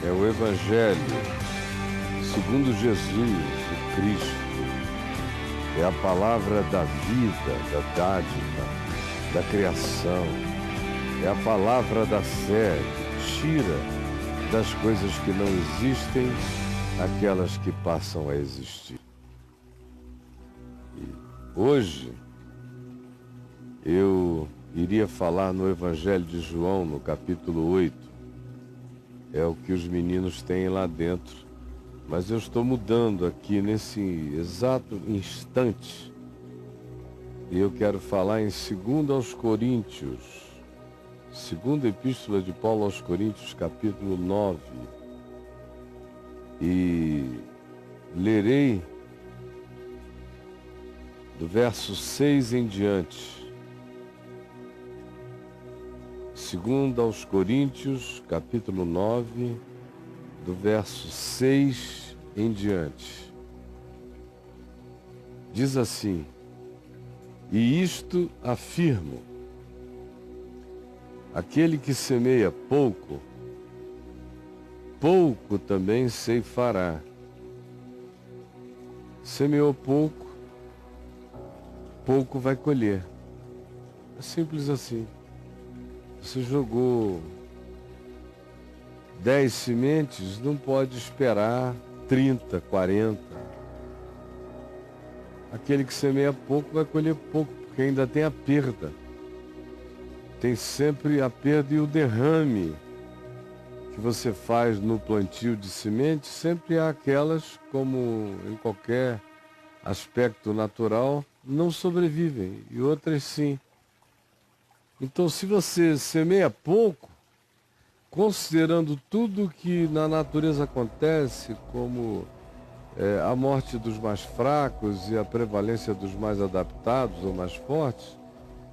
é o Evangelho segundo Jesus, o Cristo. É a palavra da vida, da dádiva, da criação. É a palavra da fé que tira das coisas que não existem aquelas que passam a existir. E hoje eu iria falar no Evangelho de João, no capítulo 8. É o que os meninos têm lá dentro. Mas eu estou mudando aqui nesse exato instante. E eu quero falar em 2 aos Coríntios. Segunda Epístola de Paulo aos Coríntios, capítulo 9. E lerei do verso 6 em diante. 2 aos Coríntios, capítulo 9, do verso 6 em diante. Diz assim: e isto afirmo, aquele que semeia pouco, pouco também ceifará. Semeou pouco, pouco vai colher. É simples assim. Você jogou 10 sementes, não pode esperar 30, 40. Aquele que semeia pouco vai colher pouco, porque ainda tem a perda. Tem sempre a perda e o derrame que você faz no plantio de sementes. Sempre há aquelas, como em qualquer aspecto natural, não sobrevivem, e outras sim. Então, se você semeia pouco, considerando tudo que na natureza acontece, como a morte dos mais fracos e a prevalência dos mais adaptados ou mais fortes,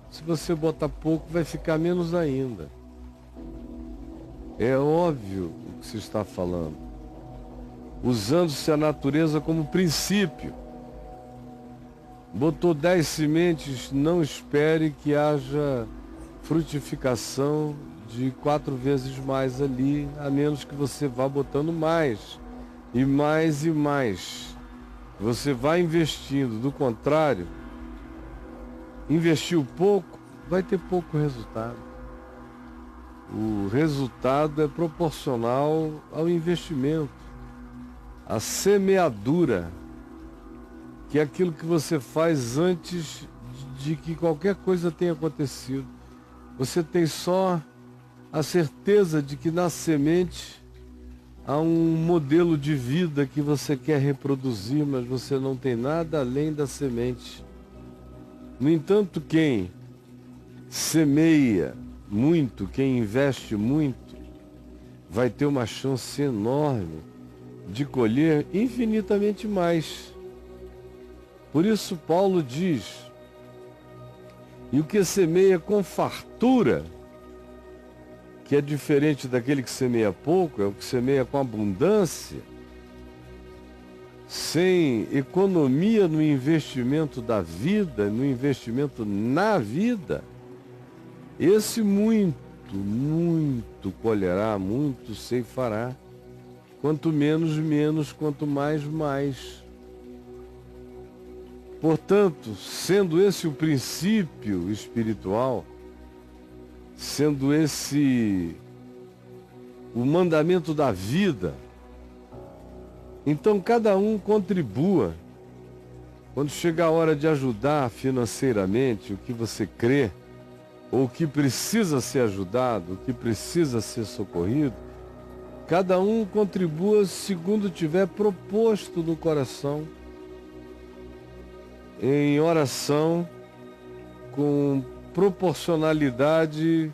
se você botar pouco, vai ficar menos ainda. É óbvio o que se está falando. Usando-se a natureza como princípio. Botou 10 sementes, não espere que haja frutificação de 4 vezes mais ali, a menos que você vá botando mais, e mais e mais. Você vai investindo, do contrário, investiu pouco, vai ter pouco resultado. O resultado é proporcional ao investimento. A semeadura, que é aquilo que você faz antes de que qualquer coisa tenha acontecido. Você tem só a certeza de que na semente há um modelo de vida que você quer reproduzir, mas você não tem nada além da semente. No entanto, quem semeia muito, quem investe muito, vai ter uma chance enorme de colher infinitamente mais. Por isso Paulo diz: e o que semeia com fartura, que é diferente daquele que semeia pouco, é o que semeia com abundância, sem economia no investimento da vida, no investimento na vida, esse muito colherá, muito ceifará. Quanto menos, menos, quanto mais, mais. Portanto, sendo esse o princípio espiritual, sendo esse o mandamento da vida, então cada um contribua. Quando chegar a hora de ajudar financeiramente o que você crê, ou o que precisa ser ajudado, o que precisa ser socorrido, cada um contribua segundo tiver proposto no coração, em oração, com proporcionalidade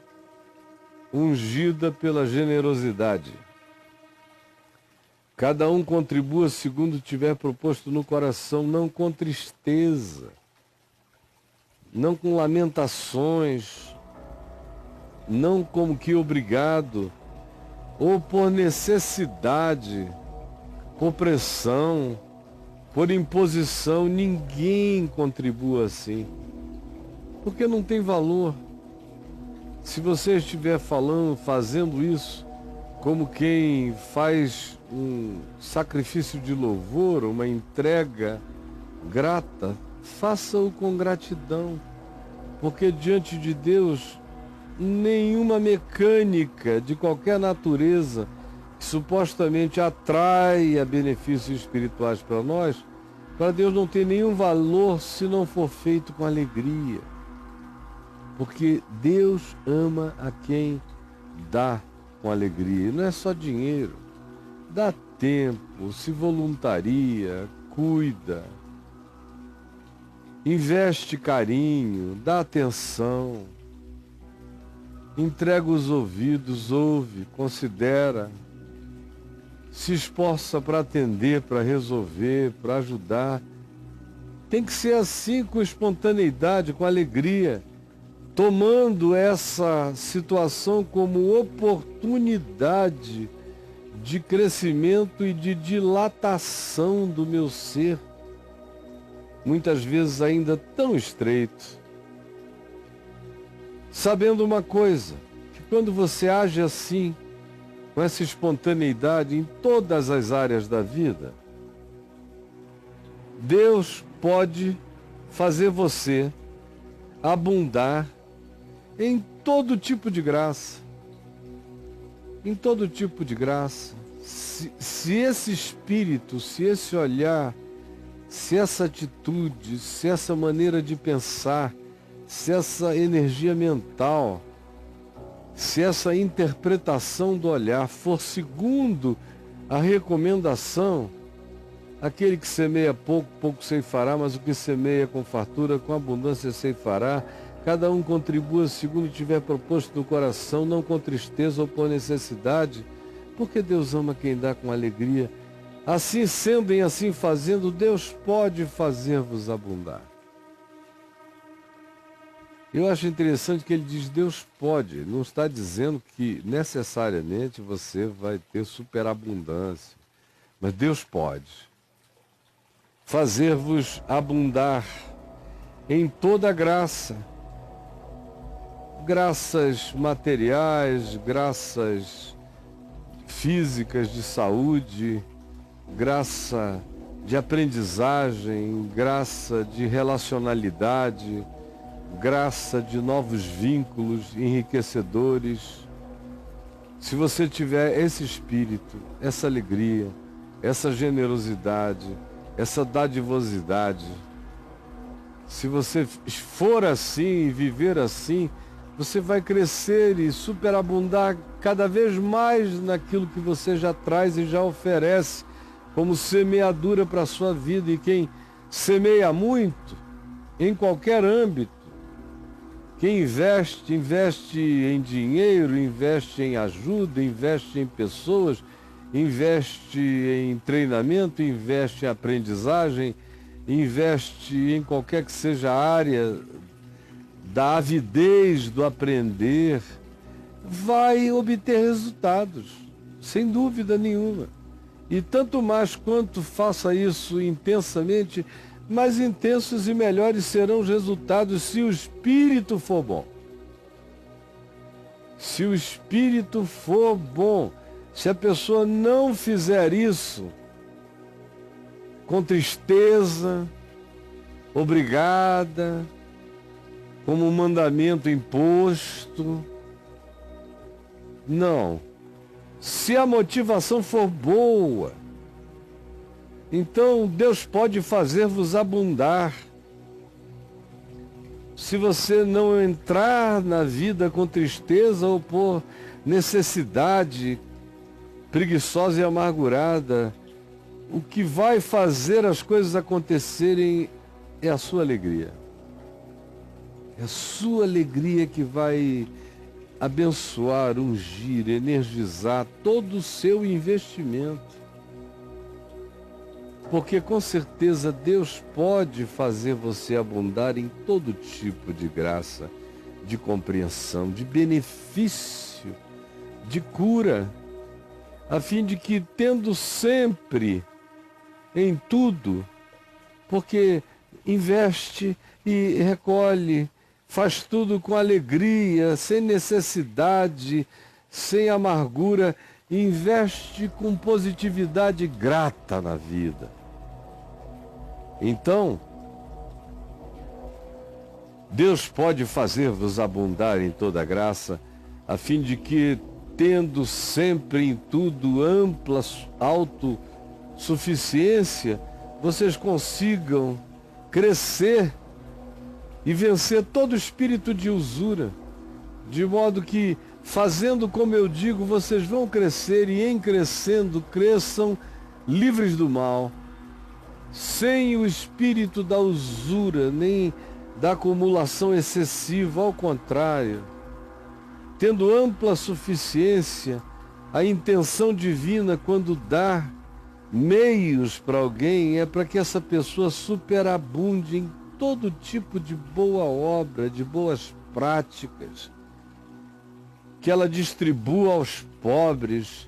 ungida pela generosidade. Cada um contribua segundo tiver proposto no coração, não com tristeza, não com lamentações, não como que obrigado, ou por necessidade, por pressão, por imposição. Ninguém contribua assim, porque não tem valor. Se você estiver fazendo isso como quem faz um sacrifício de louvor, uma entrega grata, faça-o com gratidão, porque diante de Deus, nenhuma mecânica de qualquer natureza que supostamente atraia benefícios espirituais para nós, para Deus não tem nenhum valor se não for feito com alegria. Porque Deus ama a quem dá com alegria. E não é só dinheiro. Dá tempo, se voluntaria, cuida, investe carinho, dá atenção, entrega os ouvidos, ouve, considera, se esforça para atender, para resolver, para ajudar. Tem que ser assim, com espontaneidade, com alegria, tomando essa situação como oportunidade de crescimento e de dilatação do meu ser, muitas vezes ainda tão estreito. Sabendo uma coisa, que quando você age assim, com essa espontaneidade em todas as áreas da vida, Deus pode fazer você abundar em todo tipo de graça. Em todo tipo de graça. Se esse espírito, se esse olhar, se essa atitude, se essa maneira de pensar, se essa energia mental, se essa interpretação do olhar for segundo a recomendação, aquele que semeia pouco, pouco ceifará, mas o que semeia com fartura, com abundância ceifará. Cada um contribua segundo tiver proposto no coração, não com tristeza ou por necessidade, porque Deus ama quem dá com alegria. Assim sendo e assim fazendo, Deus pode fazer-vos abundar. Eu acho interessante que ele diz Deus pode, não está dizendo que necessariamente você vai ter superabundância, mas Deus pode fazer-vos abundar em toda graça, graças materiais, graças físicas de saúde, graça de aprendizagem, graça de relacionalidade, graça de novos vínculos enriquecedores. Se você tiver esse espírito, essa alegria, essa generosidade, essa dadivosidade, se você for assim e viver assim, você vai crescer e superabundar cada vez mais naquilo que você já traz e já oferece como semeadura para a sua vida. E quem semeia muito, em qualquer âmbito, quem investe em dinheiro, investe em ajuda, investe em pessoas, investe em treinamento, investe em aprendizagem, investe em qualquer que seja a área da avidez do aprender, vai obter resultados, sem dúvida nenhuma. E tanto mais quanto faça isso intensamente, mais intensos e melhores serão os resultados se o espírito for bom. Se o espírito for bom, se a pessoa não fizer isso com tristeza, obrigada, como um mandamento imposto, não. Se a motivação for boa, então Deus pode fazer-vos abundar. Se você não entrar na vida com tristeza ou por necessidade preguiçosa e amargurada, o que vai fazer as coisas acontecerem é a sua alegria. É a sua alegria que vai abençoar, ungir, energizar todo o seu investimento. Porque com certeza Deus pode fazer você abundar em todo tipo de graça, de compreensão, de benefício, de cura, a fim de que, tendo sempre em tudo, porque investe e recolhe, faz tudo com alegria, sem necessidade, sem amargura, e investe com positividade grata na vida. Então, Deus pode fazer-vos abundar em toda graça, a fim de que, tendo sempre em tudo ampla autossuficiência, vocês consigam crescer e vencer todo espírito de usura, de modo que, fazendo como eu digo, vocês vão crescer e, em crescendo, cresçam livres do mal, sem o espírito da usura, nem da acumulação excessiva, ao contrário, tendo ampla suficiência, a intenção divina, quando dá meios para alguém, é para que essa pessoa superabunde em todo tipo de boa obra, de boas práticas, que ela distribua aos pobres,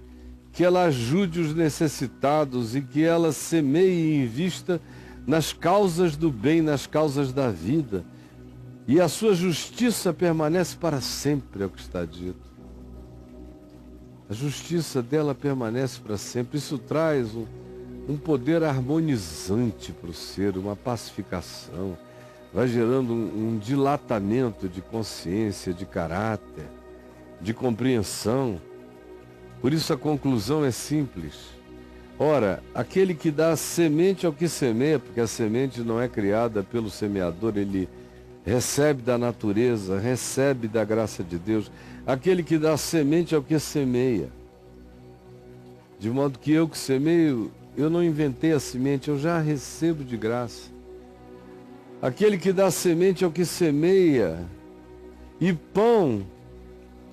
que ela ajude os necessitados e que ela semeie e invista nas causas do bem, nas causas da vida. E a sua justiça permanece para sempre, é o que está dito. A justiça dela permanece para sempre. Isso traz um poder harmonizante para o ser, uma pacificação. Vai gerando um dilatamento de consciência, de caráter, de compreensão. Por isso a conclusão é simples. Ora, aquele que dá semente ao que semeia, porque a semente não é criada pelo semeador, ele recebe da natureza, recebe da graça de Deus. Aquele que dá semente ao que semeia. De modo que eu que semeio, eu não inventei a semente, eu já recebo de graça. Aquele que dá semente ao que semeia, e pão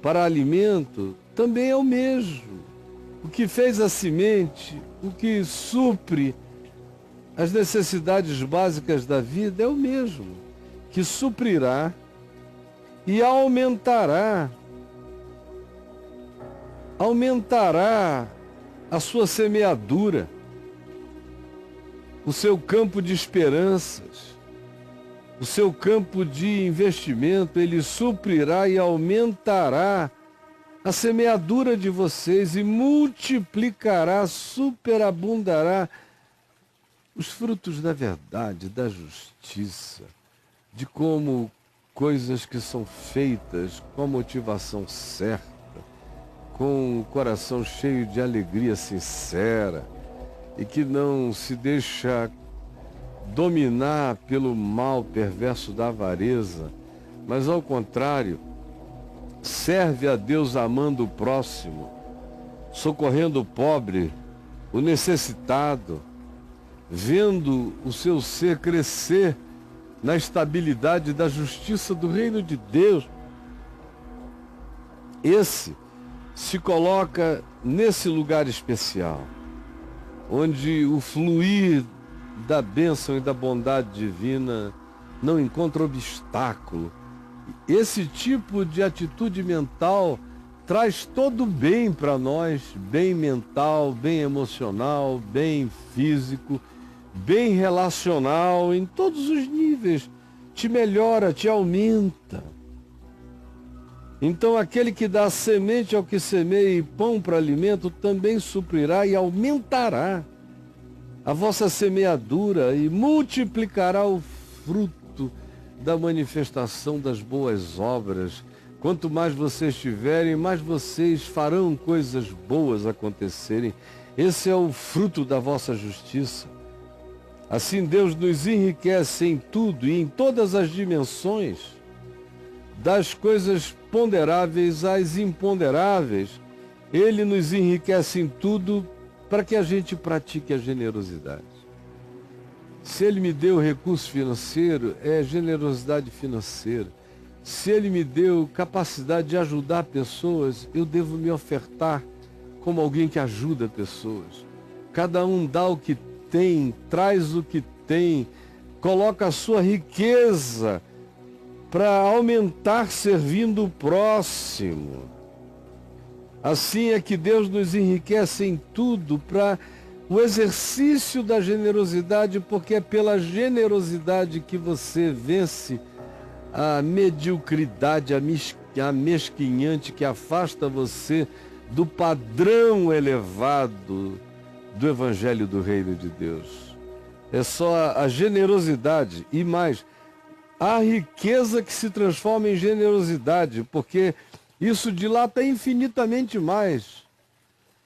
para alimento, também é o mesmo. O que fez a semente, o que supre as necessidades básicas da vida é o mesmo, que suprirá e aumentará a sua semeadura, o seu campo de esperanças, o seu campo de investimento. Ele suprirá e aumentará a semeadura de vocês e multiplicará, superabundará os frutos da verdade, da justiça, de como coisas que são feitas com a motivação certa, com o coração cheio de alegria sincera e que não se deixa dominar pelo mal perverso da avareza, mas ao contrário, serve a Deus amando o próximo, socorrendo o pobre, o necessitado, vendo o seu ser crescer na estabilidade da justiça do reino de Deus. Esse se coloca nesse lugar especial, onde o fluir da bênção e da bondade divina não encontra obstáculo. Esse tipo de atitude mental traz todo o bem para nós, bem mental, bem emocional, bem físico, bem relacional, em todos os níveis. Te melhora, te aumenta. Então aquele que dá semente ao que semeia e pão para alimento também suprirá e aumentará a vossa semeadura e multiplicará o fruto da manifestação das boas obras. Quanto mais vocês tiverem, mais vocês farão coisas boas acontecerem. Esse é o fruto da vossa justiça. Assim Deus nos enriquece em tudo e em todas as dimensões, das coisas ponderáveis às imponderáveis. Ele nos enriquece em tudo para que a gente pratique a generosidade. Se Ele me deu recurso financeiro, é generosidade financeira. Se Ele me deu capacidade de ajudar pessoas, eu devo me ofertar como alguém que ajuda pessoas. Cada um dá o que tem, traz o que tem, coloca a sua riqueza para aumentar servindo o próximo. Assim é que Deus nos enriquece em tudo para o exercício da generosidade, porque é pela generosidade que você vence a mediocridade, a mesquinhante que afasta você do padrão elevado do Evangelho do Reino de Deus. É só a generosidade e mais, a riqueza que se transforma em generosidade, porque isso dilata infinitamente mais.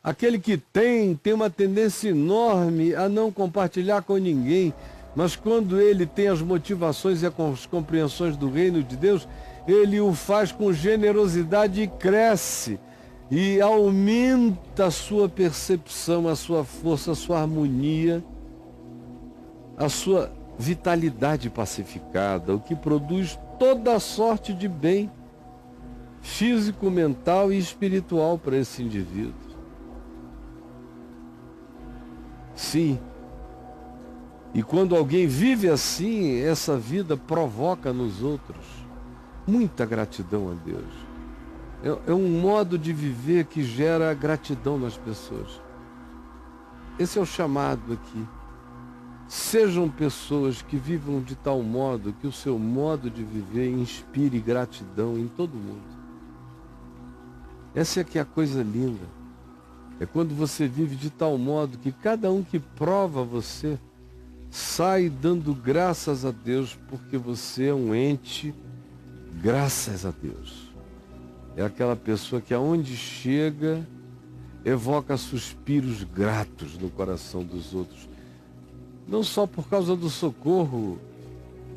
Aquele que tem uma tendência enorme a não compartilhar com ninguém, mas quando ele tem as motivações e as compreensões do reino de Deus, ele o faz com generosidade e cresce, e aumenta a sua percepção, a sua força, a sua harmonia, a sua vitalidade pacificada, o que produz toda a sorte de bem físico, mental e espiritual para esse indivíduo. Sim. E quando alguém vive assim, essa vida provoca nos outros muita gratidão a Deus. É um modo de viver que gera gratidão nas pessoas. Esse é o chamado aqui. Sejam pessoas que vivam de tal modo que o seu modo de viver inspire gratidão em todo mundo. Essa é que é a coisa linda. É quando você vive de tal modo que cada um que prova você sai dando graças a Deus, porque você é um ente, graças a Deus. É aquela pessoa que aonde chega, evoca suspiros gratos no coração dos outros. Não só por causa do socorro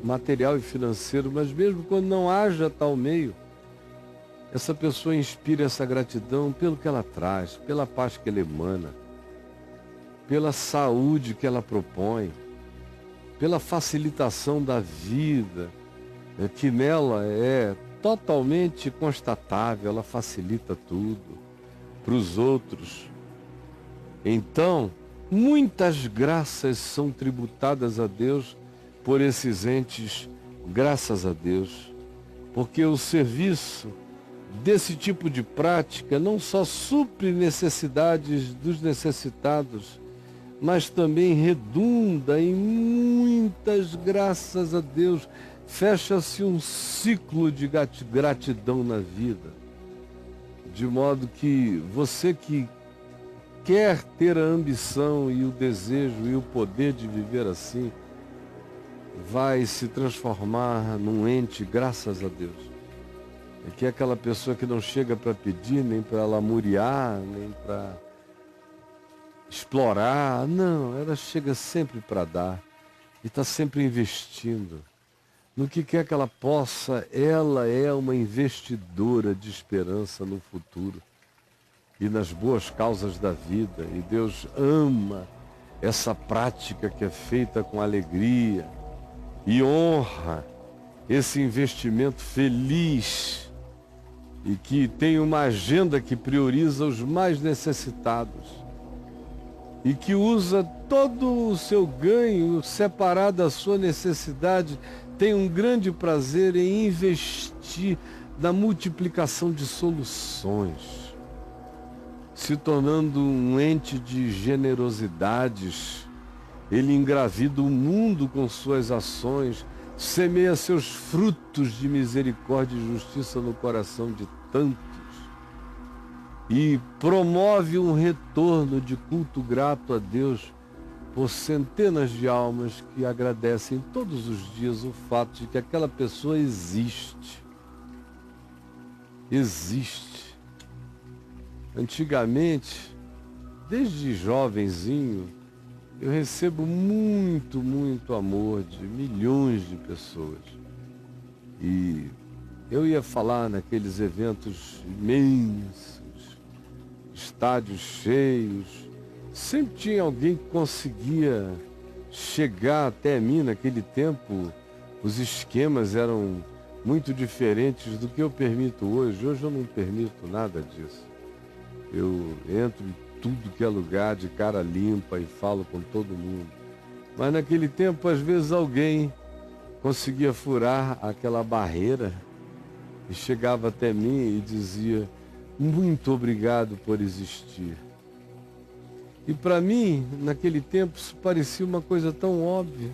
material e financeiro, mas mesmo quando não haja tal meio, essa pessoa inspira essa gratidão pelo que ela traz, pela paz que ela emana, pela saúde que ela propõe, pela facilitação da vida, que nela é totalmente constatável, ela facilita tudo para os outros. Então, muitas graças são tributadas a Deus por esses entes, graças a Deus, porque o serviço desse tipo de prática não só supre necessidades dos necessitados, mas também redunda em muitas graças a Deus. Fecha-se um ciclo de gratidão na vida, de modo que você que quer ter a ambição e o desejo e o poder de viver assim, vai se transformar num ente, graças a Deus. É que é aquela pessoa que não chega para pedir, nem para lamuriar, nem para explorar. Não, ela chega sempre para dar e está sempre investindo. No que quer que ela possa, ela é uma investidora de esperança no futuro e nas boas causas da vida. E Deus ama essa prática que é feita com alegria e honra esse investimento feliz e que tem uma agenda que prioriza os mais necessitados e que usa todo o seu ganho separado da sua necessidade, tem um grande prazer em investir na multiplicação de soluções, se tornando um ente de generosidades. Ele engravida o mundo com suas ações, semeia seus frutos de misericórdia e justiça no coração de tantos e promove um retorno de culto grato a Deus por centenas de almas que agradecem todos os dias o fato de que aquela pessoa existe. Existe. Antigamente, desde jovenzinho, eu recebo muito, muito amor de milhões de pessoas. E eu ia falar naqueles eventos imensos, estádios cheios. Sempre tinha alguém que conseguia chegar até mim. Naquele tempo, os esquemas eram muito diferentes do que eu permito hoje. Hoje eu não permito nada disso. Eu entro em tudo que é lugar de cara limpa e falo com todo mundo. Mas naquele tempo, às vezes, alguém conseguia furar aquela barreira e chegava até mim e dizia: muito obrigado por existir. E para mim, naquele tempo, isso parecia uma coisa tão óbvia.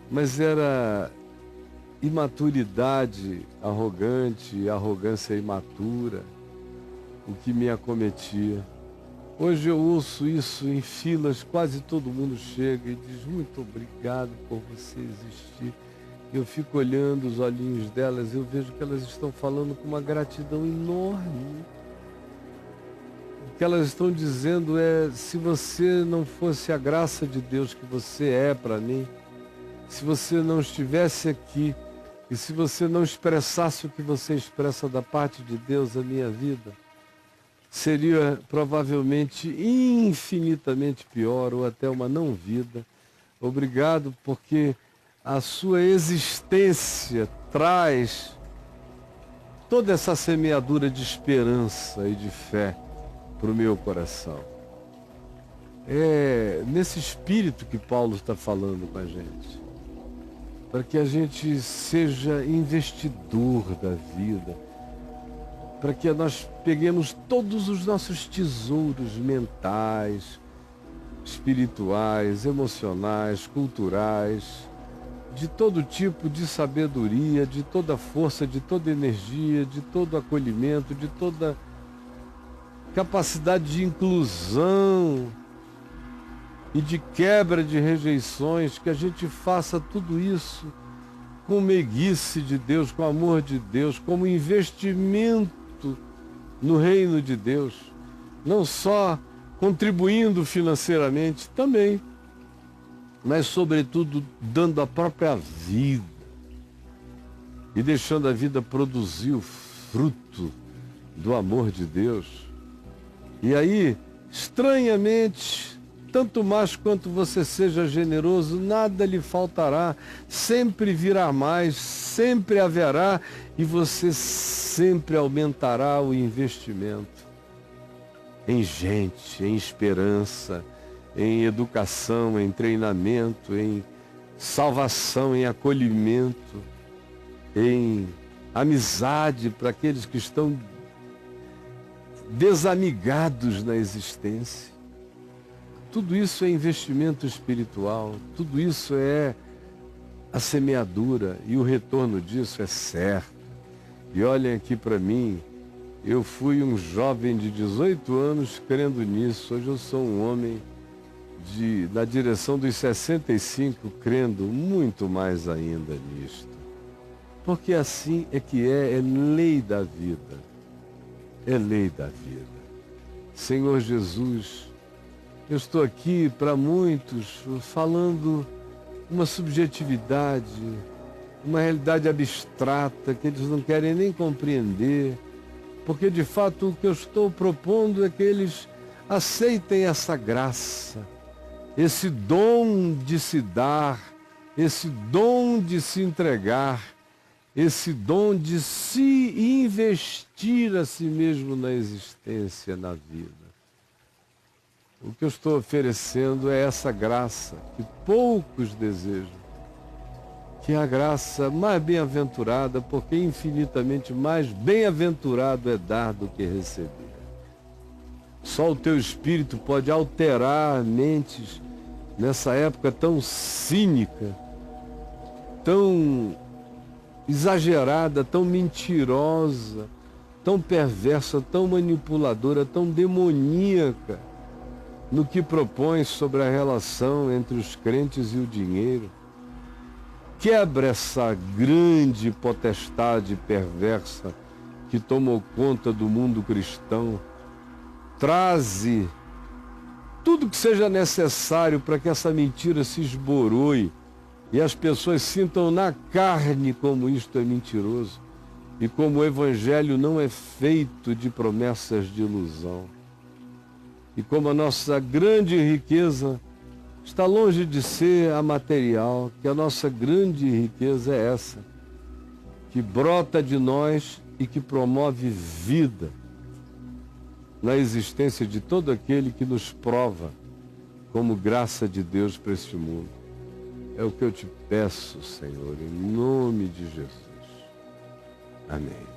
Mas era imaturidade arrogante, arrogância imatura. o que me acometia. Hoje eu ouço isso em filas, quase todo mundo chega e diz muito obrigado por você existir. Eu fico olhando os olhinhos delas, eu vejo que elas estão falando com uma gratidão enorme. O que elas estão dizendo é: se você não fosse a graça de Deus que você é para mim, se você não estivesse aqui e se você não expressasse o que você expressa da parte de Deus, a minha vida seria provavelmente infinitamente pior ou até uma não vida. Obrigado porque a sua existência traz toda essa semeadura de esperança e de fé para o meu coração. É nesse espírito que Paulo está falando com a gente, para que a gente seja investidor da vida, para que nós peguemos todos os nossos tesouros mentais, espirituais, emocionais, culturais, de todo tipo de sabedoria, de toda força, de toda energia, de todo acolhimento, de toda capacidade de inclusão e de quebra de rejeições, que a gente faça tudo isso com meiguice de Deus, com amor de Deus, como investimento no reino de Deus, não só contribuindo financeiramente também, mas sobretudo dando a própria vida e deixando a vida produzir o fruto do amor de Deus. E aí, estranhamente, tanto mais quanto você seja generoso, nada lhe faltará, sempre virá mais, sempre haverá, e você sempre aumentará o investimento em gente, em esperança, em educação, em treinamento, em salvação, em acolhimento, em amizade para aqueles que estão desamigados na existência. Tudo isso é investimento espiritual, tudo isso é a semeadura, e o retorno disso é certo. E olhem aqui para mim, eu fui um jovem de 18 anos crendo nisso, hoje eu sou um homem na direção dos 65, crendo muito mais ainda nisto. Porque assim é que é lei da vida, é lei da vida. Senhor Jesus, eu estou aqui para muitos falando uma subjetividade, uma realidade abstrata que eles não querem nem compreender, porque de fato o que eu estou propondo é que eles aceitem essa graça, esse dom de se dar, esse dom de se entregar, esse dom de se investir a si mesmo na existência, na vida. O que eu estou oferecendo é essa graça que poucos desejam, que é a graça mais bem-aventurada, porque infinitamente mais bem-aventurado é dar do que receber. Só o teu Espírito pode alterar mentes nessa época tão cínica, tão exagerada, tão mentirosa, tão perversa, tão manipuladora, tão demoníaca no que propõe sobre a relação entre os crentes e o dinheiro. Quebra essa grande potestade perversa que tomou conta do mundo cristão. Traze tudo que seja necessário para que essa mentira se esboroe e as pessoas sintam na carne como isto é mentiroso e como o Evangelho não é feito de promessas de ilusão. E como a nossa grande riqueza está longe de ser a material, que a nossa grande riqueza é essa, que brota de nós e que promove vida na existência de todo aquele que nos prova como graça de Deus para este mundo. É o que eu te peço, Senhor, em nome de Jesus. Amém.